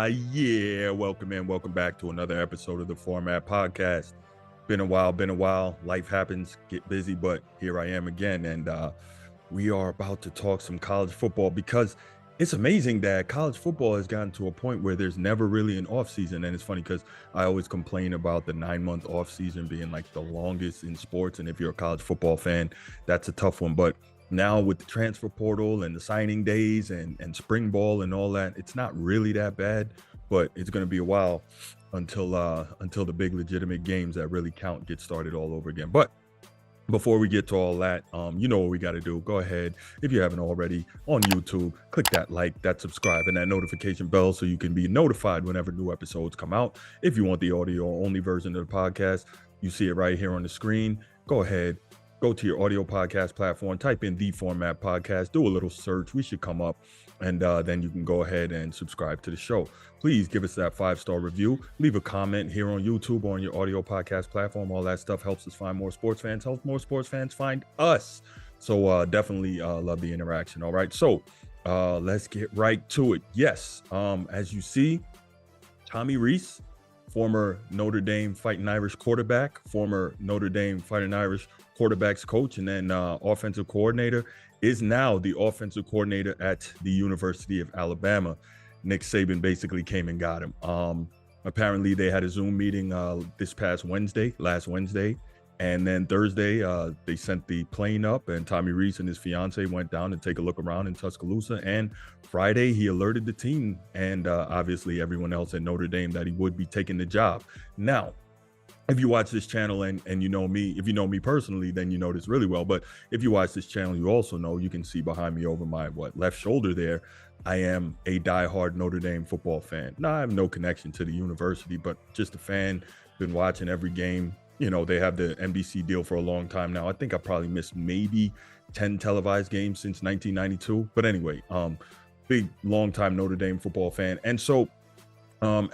Yeah, welcome back to another episode of the Format Podcast. Been a while. Life happens, get busy, but here I am again, and we are about to talk some college football because it's amazing that college football has gotten to a point where there's never really an off season. And it's funny because I always complain about the 9-month off season being like the longest in sports, and if you're a college football fan, that's a tough one. But now with the transfer portal and the signing days and spring ball and all that, it's not really that bad, but it's going to be a while until the big legitimate games that really count get started all over again. But before we get to all that, you know what we got to do. Go ahead, if you haven't already, on YouTube, click that like, that subscribe, and that notification bell so you can be notified whenever new episodes come out. If you want the audio only version of the podcast, you see it right here on the screen. Go ahead, go to your audio podcast platform, type in the Format Podcast, do a little search. We should come up, and then you can go ahead and subscribe to the show. Please give us that 5-star review. Leave a comment here on YouTube or on your audio podcast platform. All that stuff helps us find more sports fans, helps more sports fans find us. So definitely love the interaction. All right, so let's get right to it. Yes, as you see, Tommy Rees, former Notre Dame Fighting Irish quarterback, former Notre Dame Fighting Irish quarterbacks coach, and then offensive coordinator, is now the offensive coordinator at the University of Alabama. Nick Saban basically came and got him. Apparently, they had a Zoom meeting last Wednesday, and then Thursday, they sent the plane up, and Tommy Rees and his fiance went down to take a look around in Tuscaloosa. And Friday, he alerted the team and obviously everyone else at Notre Dame that he would be taking the job. Now, if you watch this channel and you know me, if you know me personally, then you know this really well. But if you watch this channel, you also know, you can see behind me over my left shoulder there, I am a diehard Notre Dame football fan. Now, I have no connection to the university, but just a fan, been watching every game. You know, they have the NBC deal for a long time now. I think I probably missed maybe 10 televised games since 1992. But anyway, big, long-time Notre Dame football fan. And so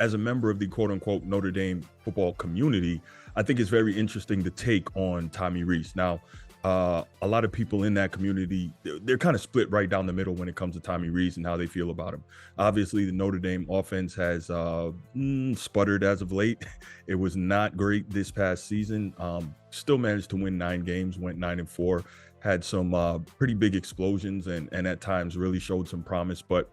as a member of the quote-unquote Notre Dame football community, I think it's very interesting to take on Tommy Rees. Now, a lot of people in that community, they're kind of split right down the middle when it comes to Tommy Rees and how they feel about him. Obviously, the Notre Dame offense has sputtered as of late. It was not great this past season. Still managed to win 9 games, went 9-4, had some pretty big explosions and at times really showed some promise. But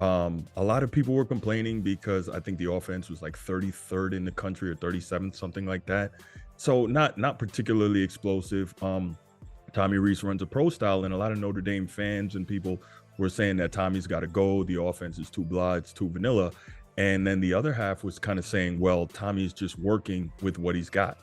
a lot of people were complaining because I think the offense was like 33rd in the country or 37th, something like that. So not particularly explosive. Tommy Rees runs a pro style, and a lot of Notre Dame fans and people were saying that Tommy's got to go. The offense is too blah, it's too vanilla. And then the other half was kind of saying, well, Tommy's just working with what he's got.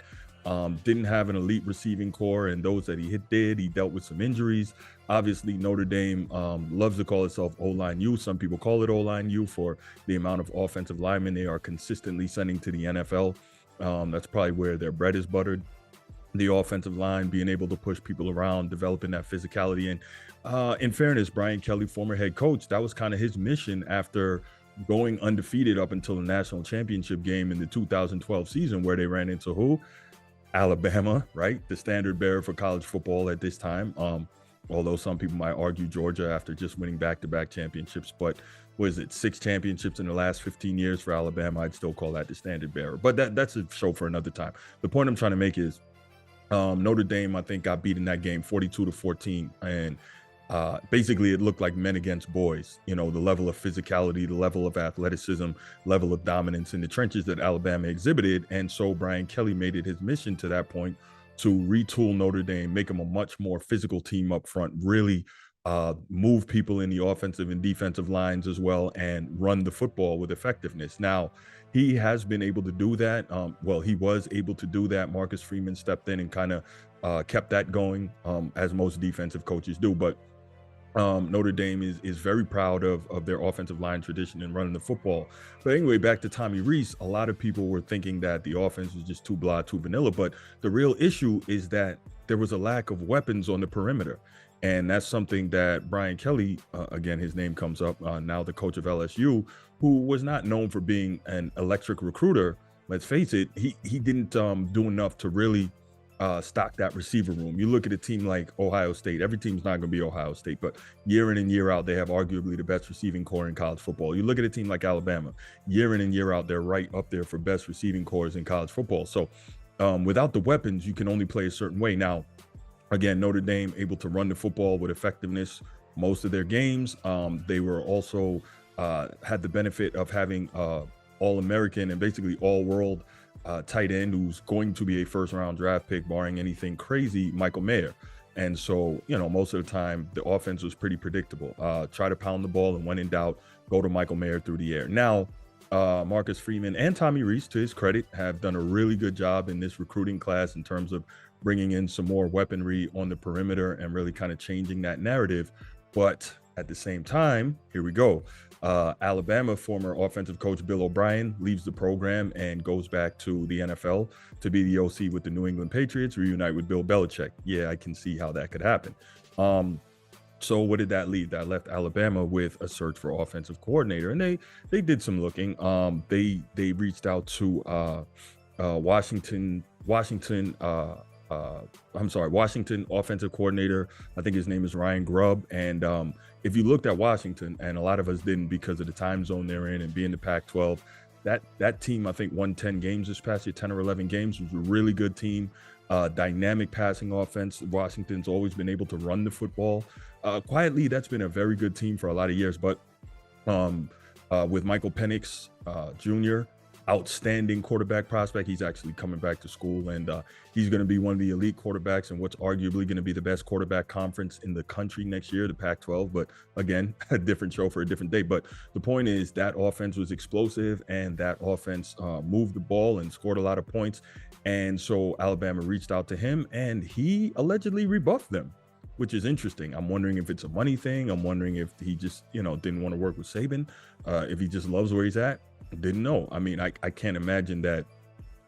Didn't have an elite receiving core, and those that he did, he dealt with some injuries. Obviously, Notre Dame loves to call itself O-line U. Some people call it O-line U for the amount of offensive linemen they are consistently sending to the NFL. That's probably where their bread is buttered. The offensive line, being able to push people around, developing that physicality. And in fairness, Brian Kelly, former head coach, that was kind of his mission after going undefeated up until the national championship game in the 2012 season, where they ran into who? Alabama, right? The standard bearer for college football at this time. Although some people might argue Georgia after just winning back-to-back championships. But what is it, 6 championships in the last 15 years for Alabama? I'd still call that the standard bearer. But that's a show for another time. The point I'm trying to make is Notre Dame, I think, got beat in that game 42-14. And basically it looked like men against boys. You know, the level of physicality, the level of athleticism, level of dominance in the trenches that Alabama exhibited. And so Brian Kelly made it his mission to that point to retool Notre Dame, make them a much more physical team up front, really move people in the offensive and defensive lines as well, and run the football with effectiveness. Now, he has been able to do that. He was able to do that. Marcus Freeman stepped in and kind of kept that going, as most defensive coaches do. But Notre Dame is very proud of their offensive line tradition and running the football. But anyway, back to Tommy Rees, a lot of people were thinking that the offense was just too blah, too vanilla. But the real issue is that there was a lack of weapons on the perimeter. And that's something that Brian Kelly, again, his name comes up, now the coach of LSU, who was not known for being an electric recruiter. Let's face it, he didn't do enough to really stock that receiver room. You look at a team like Ohio State. Every team's not going to be Ohio State, but year in and year out, they have arguably the best receiving core in college football. You look at a team like Alabama. Year in and year out, they're right up there for best receiving cores in college football. So without the weapons, you can only play a certain way. Now, again, Notre Dame able to run the football with effectiveness most of their games. They were also had the benefit of having All-American and basically all-world tight end who's going to be a first-round draft pick, barring anything crazy, Michael Mayer. And so, most of the time, the offense was pretty predictable. Try to pound the ball, and when in doubt, go to Michael Mayer through the air. Now, Marcus Freeman and Tommy Rees, to his credit, have done a really good job in this recruiting class in terms of bringing in some more weaponry on the perimeter and really kind of changing that narrative. But at the same time, here we go. Alabama former offensive coach Bill O'Brien leaves the program and goes back to the NFL to be the OC with the New England Patriots, reunite with Bill Belichick. Yeah, I can see how that could happen. So what did that leave? That left Alabama with a search for offensive coordinator, and they did some looking. They reached out to Washington offensive coordinator. I think his name is Ryan Grubb. And if you looked at Washington, and a lot of us didn't because of the time zone they're in and being the Pac-12, that team, I think, won 10 games this past year, 10 or 11 games. It was a really good team. Dynamic passing offense. Washington's always been able to run the football. Quietly, that's been a very good team for a lot of years. But with Michael Penix Jr., outstanding quarterback prospect. He's actually coming back to school, and he's going to be one of the elite quarterbacks in what's arguably going to be the best quarterback conference in the country next year, the Pac-12. But again, a different show for a different day. But the point is that offense was explosive, and that offense moved the ball and scored a lot of points. And so Alabama reached out to him, and he allegedly rebuffed them, which is interesting. I'm wondering if it's a money thing. I'm wondering if he just, didn't want to work with Saban, if he just loves where he's at. Didn't know. I mean, I can't imagine that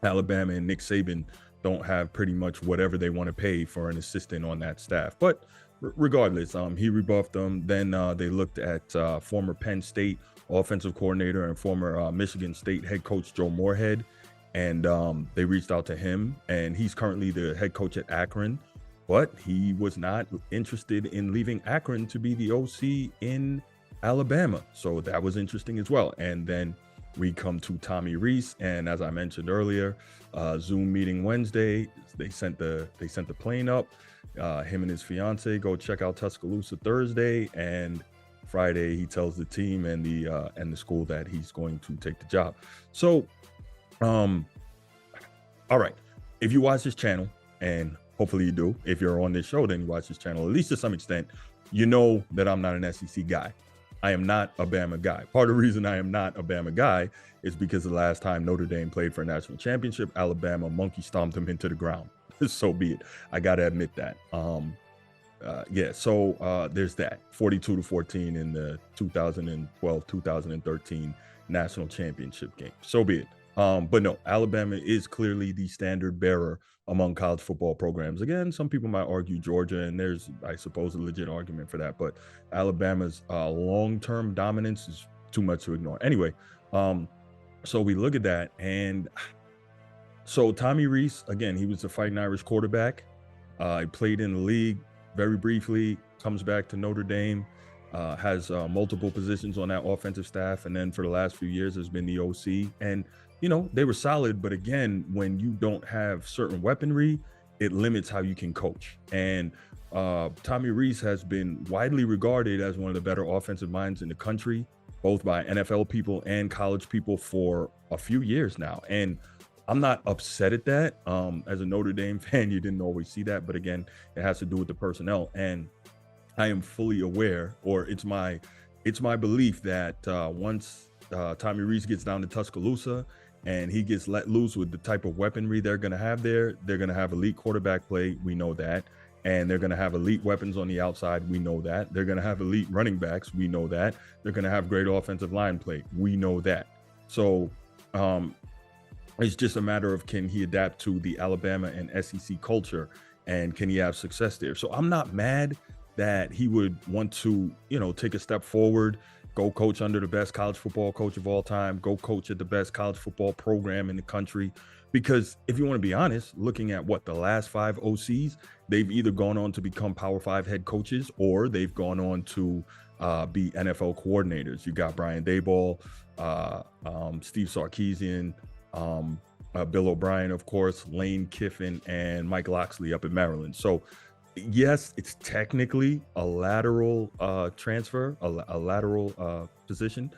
Alabama and Nick Saban don't have pretty much whatever they want to pay for an assistant on that staff. But regardless, he rebuffed them. Then they looked at former Penn State offensive coordinator and former Michigan State head coach Joe Moorhead, and they reached out to him, and he's currently the head coach at Akron, but he was not interested in leaving Akron to be the OC in Alabama. So that was interesting as well. And then we come to Tommy Rees, and as I mentioned earlier, Zoom meeting Wednesday. They sent the plane up. Him and his fiance go check out Tuscaloosa Thursday, and Friday he tells the team and the school that he's going to take the job. So, all right, if you watch this channel, and hopefully you do, if you're on this show, then you watch this channel at least to some extent, you know that I'm not an SEC guy. I am not a Bama guy. Part of the reason I am not a Bama guy is because the last time Notre Dame played for a national championship, Alabama monkey stomped them into the ground. So be it. I got to admit that. There's that. 42-14 in the 2012-2013 national championship game. So be it. But no, Alabama is clearly the standard bearer among college football programs. Again, some people might argue Georgia, and there's, I suppose, a legit argument for that. But Alabama's long-term dominance is too much to ignore. Anyway, so we look at that, and so Tommy Rees, again, he was a Fighting Irish quarterback. He played in the league very briefly, comes back to Notre Dame, has multiple positions on that offensive staff, and then for the last few years has been the OC. And they were solid, but again, when you don't have certain weaponry, it limits how you can coach. And Tommy Rees has been widely regarded as one of the better offensive minds in the country, both by NFL people and college people for a few years now. And I'm not upset at that. As a Notre Dame fan, you didn't always see that, but again, it has to do with the personnel. And I am fully aware, or it's my belief that once Tommy Rees gets down to Tuscaloosa and he gets let loose with the type of weaponry they're going to have there, they're going to have elite quarterback play. We know that. And they're going to have elite weapons on the outside. We know that. They're going to have elite running backs. We know that. They're going to have great offensive line play. We know that. So it's just a matter of, can he adapt to the Alabama and SEC culture, and can he have success there? So I'm not mad that he would want to, take a step forward Go coach under the best college football coach of all time. Go coach at the best college football program in the country. Because if you want to be honest, looking at what the last 5 OCs, they've either gone on to become Power 5 head coaches or they've gone on to be NFL coordinators. You got Brian Daboll, Steve Sarkisian, Bill O'Brien, of course, Lane Kiffin, and Mike Locksley up in Maryland. So yes, it's technically a lateral transfer, a lateral position,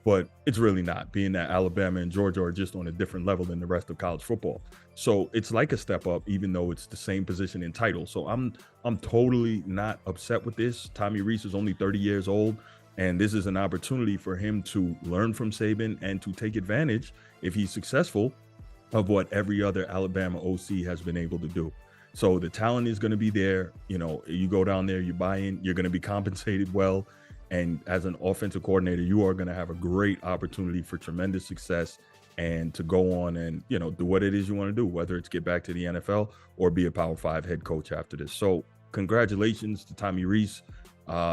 but it's really not, being that Alabama and Georgia are just on a different level than the rest of college football. So it's like a step up, even though it's the same position in title. So I'm totally not upset with this. Tommy Rees is only 30 years old, and this is an opportunity for him to learn from Saban and to take advantage, if he's successful, of what every other Alabama OC has been able to do. So the talent is going to be there. You know, you go down there, you buy in, you're going to be compensated well. And as an offensive coordinator, you are going to have a great opportunity for tremendous success and to go on and, you know, do what it is you want to do, whether it's get back to the NFL or be a Power 5 head coach after this. So congratulations to Tommy Rees.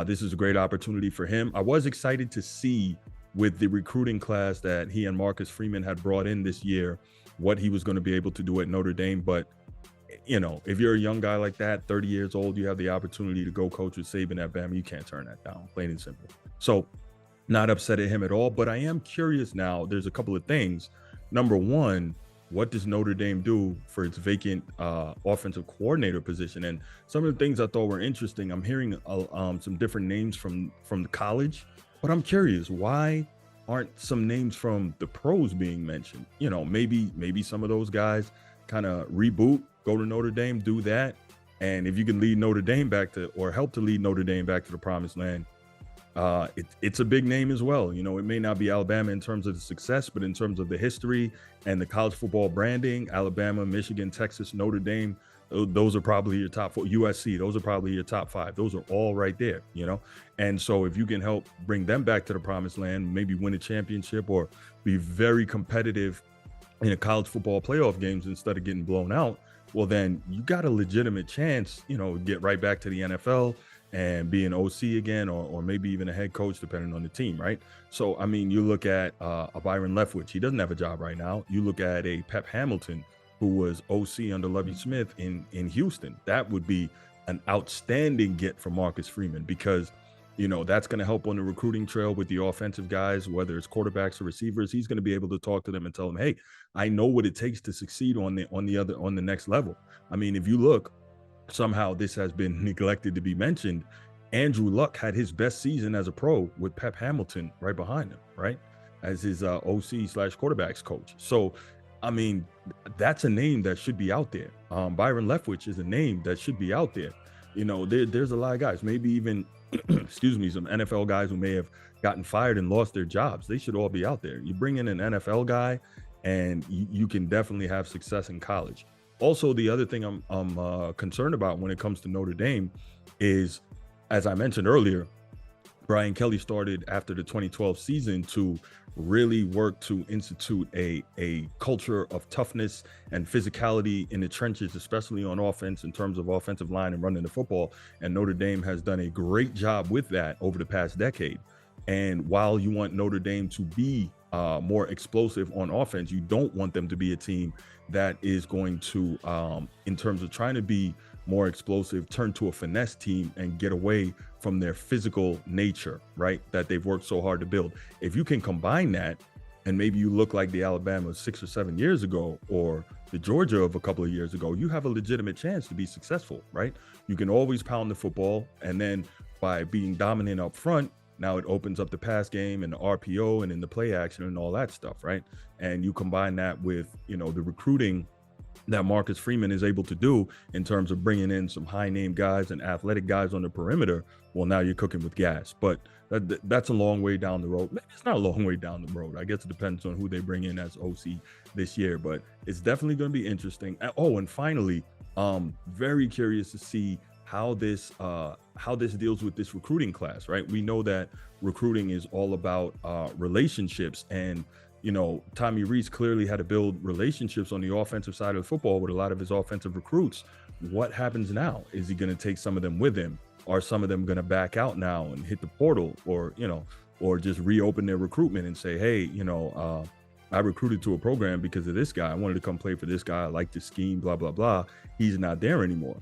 This is a great opportunity for him. I was excited to see with the recruiting class that he and Marcus Freeman had brought in this year, what he was going to be able to do at Notre Dame. But you know, if you're a young guy like that, 30 years old, you have the opportunity to go coach with Saban at Bama, you can't turn that down, plain and simple. So not upset at him at all, but I am curious now. There's a couple of things. Number one, what does Notre Dame do for its vacant offensive coordinator position? And some of the things I thought were interesting, I'm hearing some different names from the college, but I'm curious, why aren't some names from the pros being mentioned? You know, maybe some of those guys kind of reboot, go to Notre Dame, do that. And if you can lead Notre Dame back to, or help to lead Notre Dame back to the promised land, it's a big name as well. You know, it may not be Alabama in terms of the success, but in terms of the history and the college football branding, Alabama, Michigan, Texas, Notre Dame, those are probably your top 4. USC, those are probably your top 5. Those are all right there, you know? And so if you can help bring them back to the promised land, maybe win a championship or be very competitive in a college football playoff games instead of getting blown out, well, then you got a legitimate chance, you know, get right back to the NFL and be an OC again, or maybe even a head coach, depending on the team, right? So, I mean, you look at a Byron Leftwich, he doesn't have a job right now. You look at a Pep Hamilton, who was OC under Lovie Smith in Houston. That would be an outstanding get for Marcus Freeman, because, you know, that's going to help on the recruiting trail with the offensive guys, whether it's quarterbacks or receivers. He's going to be able to talk to them and tell them, hey, I know what it takes to succeed on the next level. I mean, if you look, somehow this has been neglected to be mentioned. Andrew Luck had his best season as a pro with Pep Hamilton right behind him, right, as his OC/quarterbacks coach. So, I mean, that's a name that should be out there. Byron Leftwich is a name that should be out there. You know, there's a lot of guys, maybe even, excuse me, some NFL guys who may have gotten fired and lost their jobs. They should all be out there. You bring in an NFL guy and you can definitely have success in college. Also, the other thing I'm concerned about when it comes to Notre Dame is, as I mentioned earlier, Brian Kelly started after the 2012 season to really work to institute a culture of toughness and physicality in the trenches, especially on offense in terms of offensive line and running the football. And Notre Dame has done a great job with that over the past decade. And while you want Notre Dame to be more explosive on offense, you don't want them to be a team that is going to, in terms of trying to be more explosive, turn to a finesse team and get away from their physical nature, right, that they've worked so hard to build. If you can combine that, and maybe you look like the Alabama 6 or 7 years ago, or the Georgia of a couple of years ago, you have a legitimate chance to be successful, right? You can always pound the football, and then by being dominant up front, now it opens up the pass game and the RPO and in the play action and all that stuff, right? And you combine that with, you know, the recruiting that Marcus Freeman is able to do in terms of bringing in some high name guys and athletic guys on the perimeter. Well, now you're cooking with gas, but that's a long way down the road. Maybe it's not a long way down the road. I guess it depends on who they bring in as OC this year, but it's definitely going to be interesting. Oh, and finally, very curious to see how this deals with this recruiting class, right? We know that recruiting is all about relationships, and you know, Tommy Rees clearly had to build relationships on the offensive side of football with a lot of his offensive recruits. What happens now? Is he going to take some of them with him? Are some of them going to back out now and hit the portal? Or, you know, or just reopen their recruitment and say, hey, I recruited to a program because of this guy. I wanted to come play for this guy. I like the scheme, blah, blah, blah. He's not there anymore.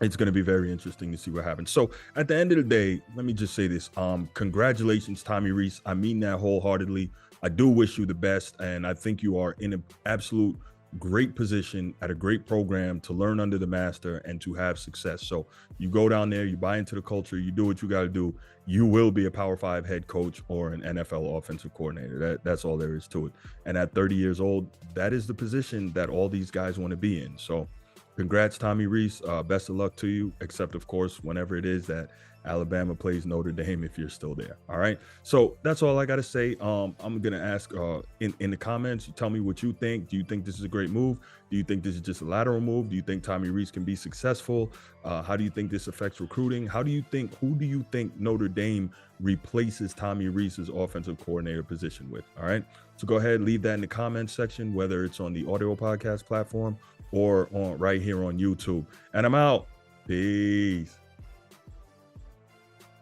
It's going to be very interesting to see what happens. So at the end of the day, let me just say this. Congratulations, Tommy Rees. I mean that wholeheartedly. I do wish you the best. And I think you are in an absolute great position at a great program to learn under the master and to have success. So you go down there, you buy into the culture, you do what you got to do. You will be a Power 5 head coach or an NFL offensive coordinator. That's all there is to it. And at 30 years old, that is the position that all these guys want to be in. So congrats, Tommy Rees. Best of luck to you, except, of course, whenever it is that Alabama plays Notre Dame, if you're still there. All right. So that's all I got to say. I'm going to ask in the comments, you tell me what you think. Do you think this is a great move? Do you think this is just a lateral move? Do you think Tommy Rees can be successful? How do you think this affects recruiting? Who do you think Notre Dame replaces Tommy Rees's offensive coordinator position with? All right. So go ahead, leave that in the comments section, whether it's on the audio podcast platform or on right here on YouTube. And I'm out. Peace.